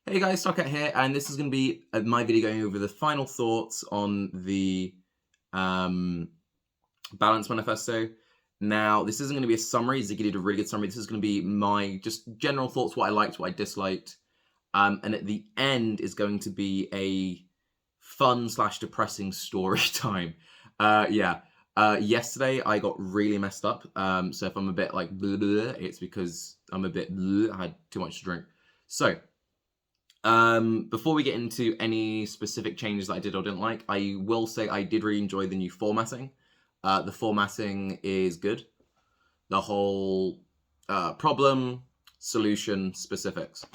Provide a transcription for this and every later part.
Hey guys, Tarke here, and this is going to be my video going over the final thoughts on the Balance Manifesto. Now, this isn't going to be a summary. Ziggy did a really good summary. This is going to be my just general thoughts, what I liked, what I disliked. And at the end is going to be a fun/depressing story time. Yesterday I got really messed up. So if I'm a bit like blah, blah, blah, it's because I'm a bit blah, I had too much to drink. So before we get into any specific changes that I did or didn't like, I will say I did really enjoy the new formatting. The formatting is good. The whole problem, solution, specifics.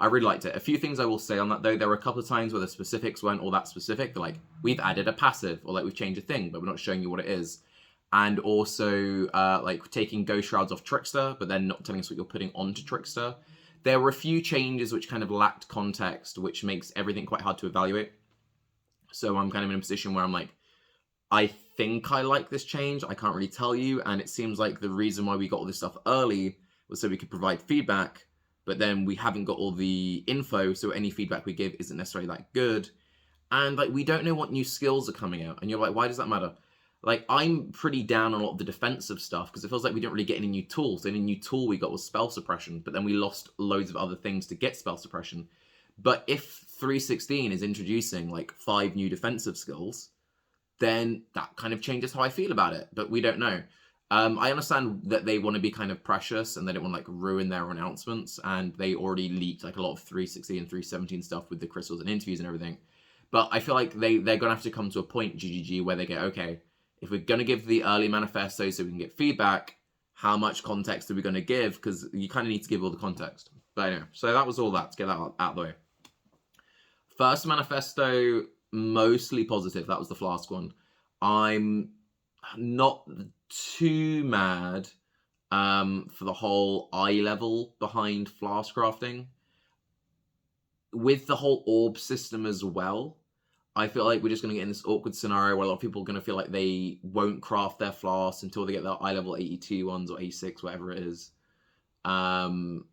I really liked it. A few things I will say on that though. There were a couple of times where the specifics weren't all that specific. They're like, we've added a passive, or like we've changed a thing, but we're not showing you what it is. And also like taking Ghost Shrouds off Trickster, but then not telling us what you're putting onto Trickster. There were a few changes which kind of lacked context, which makes everything quite hard to evaluate. So I'm kind of in a position where I'm like, I think I like this change. I can't really tell you. And it seems like the reason why we got all this stuff early was so we could provide feedback, but then we haven't got all the info. So any feedback we give isn't necessarily that good. And like, we don't know what new skills are coming out. And you're like, why does that matter? Like, I'm pretty down on a lot of the defensive stuff because it feels like we didn't really get any new tools. The only new tool we got was spell suppression, but then we lost loads of other things to get spell suppression. But if 3.16 is introducing like 5 new defensive skills, then that kind of changes how I feel about it. But we don't know. I understand that they want to be kind of precious and they don't want to like ruin their announcements. And they already leaked like a lot of 3.16 and 3.17 stuff with the crystals and interviews and everything. But I feel like they're going to have to come to a point, GGG, where they go, okay, if we're going to give the early manifesto so we can get feedback, how much context are we going to give? Because you kind of need to give all the context. But anyway, so that was all that, to get that out of the way. First manifesto, mostly positive. That was the Flask one. I'm not too mad for the whole eye level behind Flask crafting. With the whole orb system as well, I feel like we're just going to get in this awkward scenario where a lot of people are going to feel like they won't craft their flasks until they get their eye level 82 ones or 86, whatever it is. And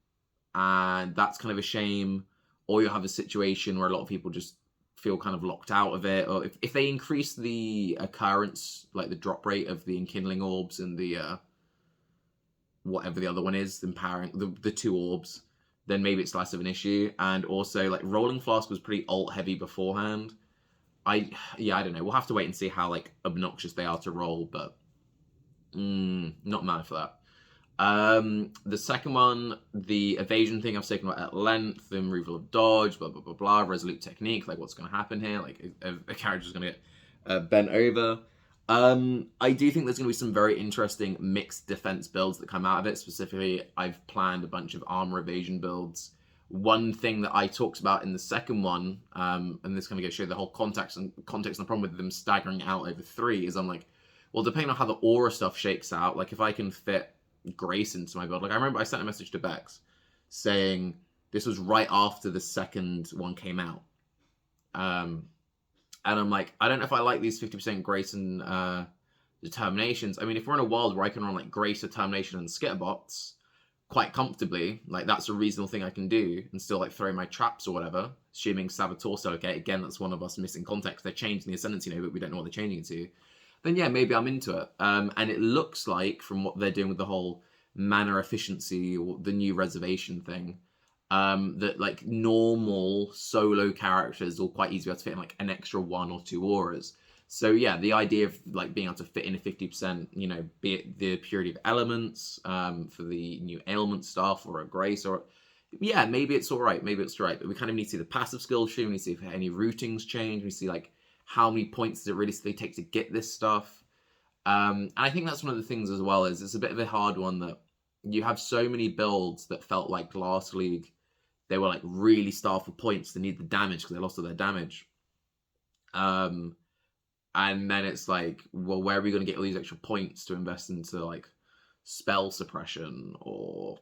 that's kind of a shame. Or you'll have a situation where a lot of people just feel kind of locked out of it. Or if they increase the occurrence, like the drop rate of the enkindling orbs and the whatever the other one is, empowering the 2 orbs, then maybe it's less of an issue. And also, like, Rolling Flask was pretty alt heavy beforehand. I don't know. We'll have to wait and see how like obnoxious they are to roll, but not mad for that. The second one, the evasion thing I've spoken about at length, the removal of dodge, blah blah blah blah, resolute technique, like what's going to happen here, like a character's going to get bent over. I do think there's going to be some very interesting mixed defense builds that come out of it. Specifically, I've planned a bunch of armor evasion builds. One thing that I talked about in the second one, and this kind of gets show the whole context and the problem with them staggering out over 3 is I'm like, well, depending on how the aura stuff shakes out, like if I can fit Grace into my build, like I remember I sent a message to Bex saying this was right after the second one came out. And I'm like, I don't know if I like these 50% Grace and determinations. I mean, if we're in a world where I can run like Grace, determination, and skitterbots quite comfortably, like that's a reasonable thing I can do and still like throw my traps or whatever, assuming Saboteur's okay. Again, that's one of us missing context. They're changing the ascendancy now, but we don't know what they're changing it to. Then yeah, maybe I'm into it. And it looks like from what they're doing with the whole mana efficiency or the new reservation thing, that like normal solo characters will quite easily be able to fit in like an extra 1 or 2 auras. So yeah, the idea of like being able to fit in a 50%, you know, be it the purity of elements for the new ailment stuff or a grace, or yeah, maybe it's all right, maybe it's right. But we kind of need to see the passive skill tree. We need to see if any routings change. We see like how many points does it really take to get this stuff. And I think that's one of the things as well, is it's a bit of a hard one that you have so many builds that felt like last league they were like really starved for points. They need the damage because they lost all their damage. And then it's like, well, where are we going to get all these extra points to invest into like spell suppression or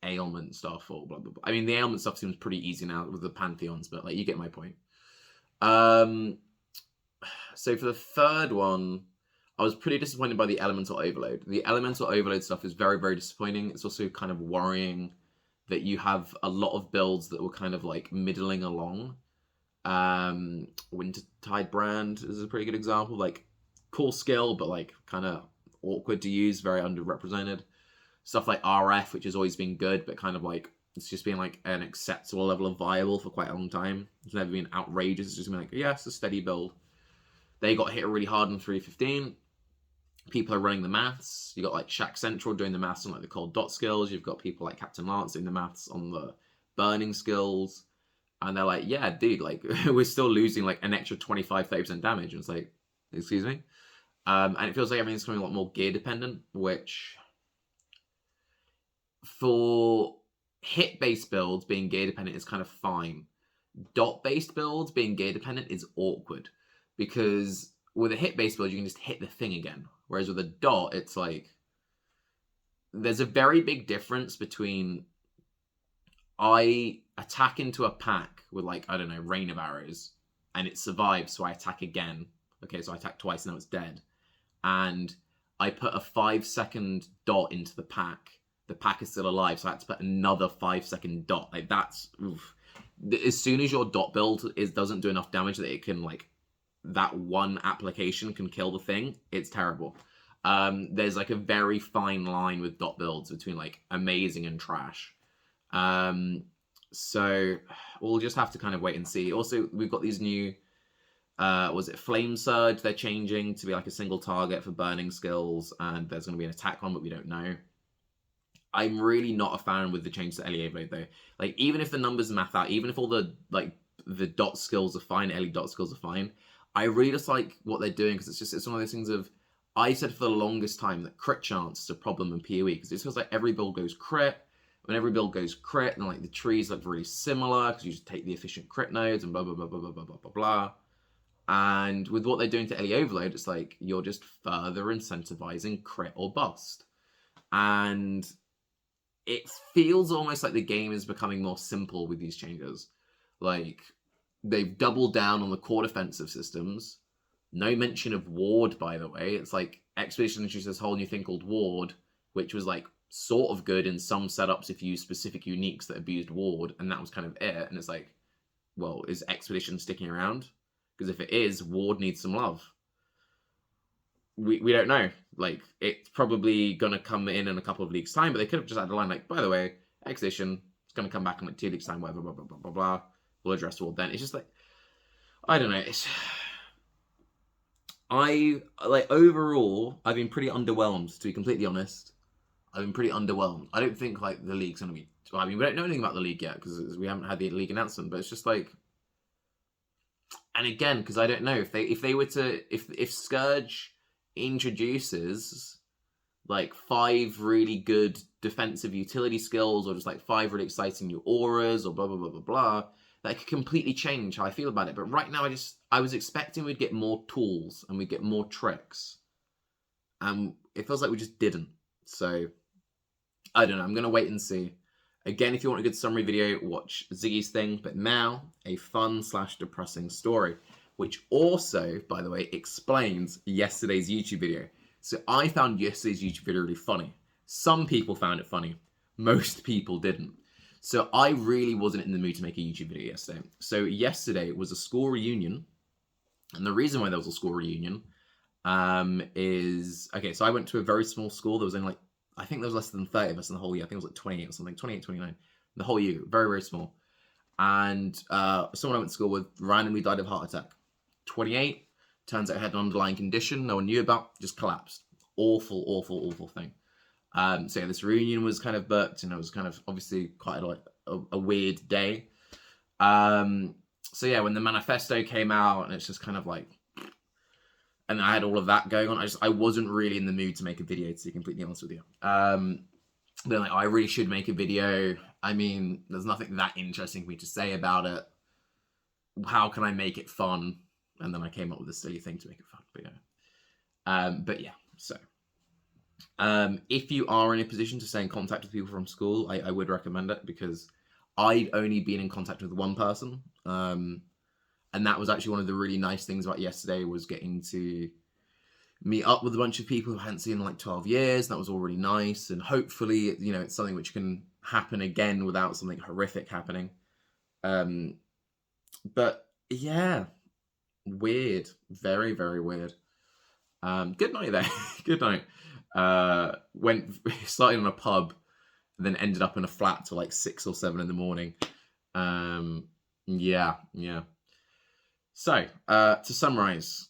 ailment stuff or blah, blah, blah. I mean, the ailment stuff seems pretty easy now with the Pantheons, but like, you get my point. So for the third one, I was pretty disappointed by the Elemental Overload. The Elemental Overload stuff is very, very disappointing. It's also kind of worrying that you have a lot of builds that were kind of like middling along. Wintertide Brand is a pretty good example. Like, cool skill, but like kind of awkward to use, very underrepresented. Stuff like RF, which has always been good, but kind of like it's just been like an acceptable level of viable for quite a long time. It's never been outrageous. It's just been like, yeah, it's a steady build. They got hit really hard in 3.15. People are running the maths. You got like Shack Central doing the maths on like the cold dot skills. You've got people like Captain Lance doing the maths on the burning skills. And they're like, yeah, dude, like we're still losing like an extra 25-30% damage. And it's like, excuse me? And it feels like everything's becoming a lot more gear dependent, which for hit-based builds being gear dependent is kind of fine. Dot-based builds being gear dependent is awkward, because with a hit-based build, you can just hit the thing again. Whereas with a dot, it's like, there's a very big difference between I attack into a pack with like, I don't know, rain of arrows, and it survives, so I attack again. Okay, so I attack twice, now it's dead. And I put a 5-second dot into the pack is still alive, so I had to put another 5-second dot. Like, that's, oof. As soon as your dot build doesn't do enough damage that it can, like, that one application can kill the thing, it's terrible. There's like a very fine line with dot builds between like amazing and trash. So we'll just have to kind of wait and see. Also, we've got these new, was it Flame Surge? They're changing to be like a single target for burning skills, and there's going to be an attack one, but we don't know. I'm really not a fan with the change to Ellie Blade though. Like, even if the numbers math out, even if all the like the dot skills are fine, Ellie dot skills are fine, I really just like what they're doing, because it's one of those things of, I said for the longest time that crit chance is a problem in PoE, because it feels like every build goes crit. When every build goes crit, and like the trees look really similar, because you just take the efficient crit nodes and blah blah blah blah blah blah blah blah blah. And with what they're doing to Ellie Overload, it's like you're just further incentivizing crit or bust. And it feels almost like the game is becoming more simple with these changes. Like, they've doubled down on the core defensive systems. No mention of Ward, by the way. It's like Expedition introduced this whole new thing called Ward, which was like sort of good in some setups if you use specific uniques that abused Ward, and that was kind of it. And it's like, well, is Expedition sticking around? Because if it is, Ward needs some love. We don't know. Like, it's probably going to come in a couple of leagues' time, but they could have just had a line like, by the way, Expedition is going to come back in like 2 leagues' time, whatever, blah, blah, blah, blah, blah. We'll address Ward then. It's just like, I don't know. Overall, I've been pretty underwhelmed, to be completely honest. I've been pretty underwhelmed. I don't think, like, the league's going to be... Well, I mean, we don't know anything about the league yet, because we haven't had the league announcement, but it's just like... And again, because I don't know, if they were to... If Scourge introduces, like, 5 really good defensive utility skills, or just, like, 5 really exciting new auras, or blah, blah, blah, blah, blah, that could completely change how I feel about it. But right now, I was expecting we'd get more tools, and we'd get more tricks. And it feels like we just didn't. So... I don't know, I'm going to wait and see. Again, if you want a good summary video, watch Ziggy's thing. But now, a fun/depressing story, which also, by the way, explains yesterday's YouTube video. So I found yesterday's YouTube video really funny. Some people found it funny. Most people didn't. So I really wasn't in the mood to make a YouTube video yesterday. So yesterday was a school reunion. And the reason why there was a school reunion is... Okay, so I went to a very small school. There was only like... I think there was less than 30 of us in the whole year. I think it was like 28 or something. 28, 29. The whole year. Very, very small. And someone I went to school with randomly died of a heart attack. 28. Turns out he had an underlying condition no one knew about. Just collapsed. Awful, awful, awful thing. So yeah, this reunion was kind of booked, and it was kind of obviously quite a weird day. So yeah, when the Manifesto came out, and it's just kind of like... And I had all of that going on. I wasn't really in the mood to make a video, to be completely honest with you. Then like, I really should make a video. I mean, there's nothing that interesting for me to say about it. How can I make it fun? And then I came up with a silly thing to make it fun. But yeah, so. If you are in a position to stay in contact with people from school, I would recommend it, because I'd only been in contact with one person. And that was actually one of the really nice things about yesterday, was getting to meet up with a bunch of people who I hadn't seen in like 12 years. That was all really nice. And hopefully, you know, it's something which can happen again without something horrific happening. But yeah, weird, very, very weird. Good night there. Good night. Went started in a pub, then ended up in a flat till like 6 or 7 in the morning. Yeah. So, to summarize,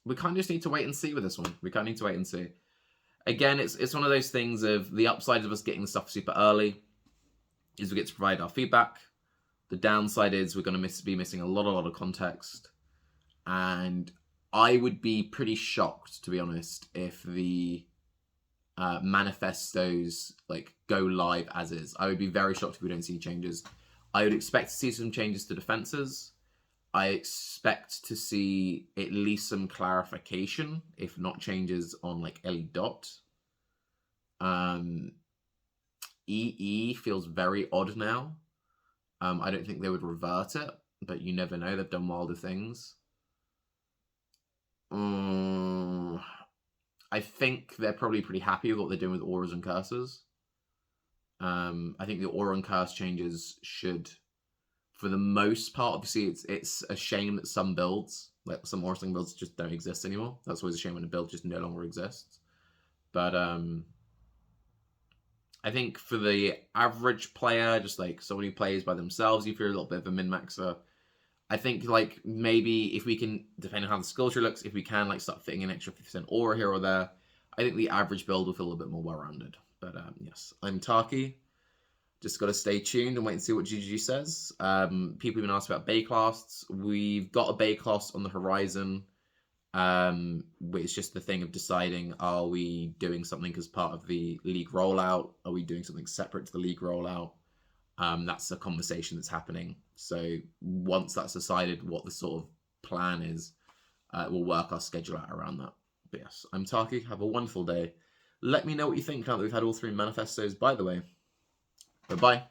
we kind of just need to wait and see with this one. We kind of need to wait and see. Again, it's one of those things of the upside of us getting the stuff super early is we get to provide our feedback. The downside is we're going to be missing a lot of context. And I would be pretty shocked, to be honest, if the manifestos like go live as is. I would be very shocked if we don't see changes. I would expect to see some changes to defenses. I expect to see at least some clarification, if not changes on like Ellie Dot. EE feels very odd now. I don't think they would revert it, but you never know. They've done wilder things. I think they're probably pretty happy with what they're doing with auras and curses. I think the aura and curse changes should, for the most part, obviously it's a shame that some builds, like some aura sling builds, just don't exist anymore. That's always a shame when a build just no longer exists. But I think for the average player, just like someone who plays by themselves, if you're a little bit of a min-maxer, I think like maybe if we can, depending on how the Scourge looks, if we can like start fitting an extra 50% aura here or there, I think the average build will feel a little bit more well-rounded. But yes, I'm Tarke. Just got to stay tuned and wait and see what GG says. People have been asked about Bayclasts. We've got a Bayclast on the horizon. It's just the thing of deciding, are we doing something as part of the league rollout? Are we doing something separate to the league rollout? That's a conversation that's happening. So once that's decided what the sort of plan is, we'll work our schedule out around that. But yes, I'm Tarke. Have a wonderful day. Let me know what you think now that we've had all 3 manifestos, by the way. Bye-bye.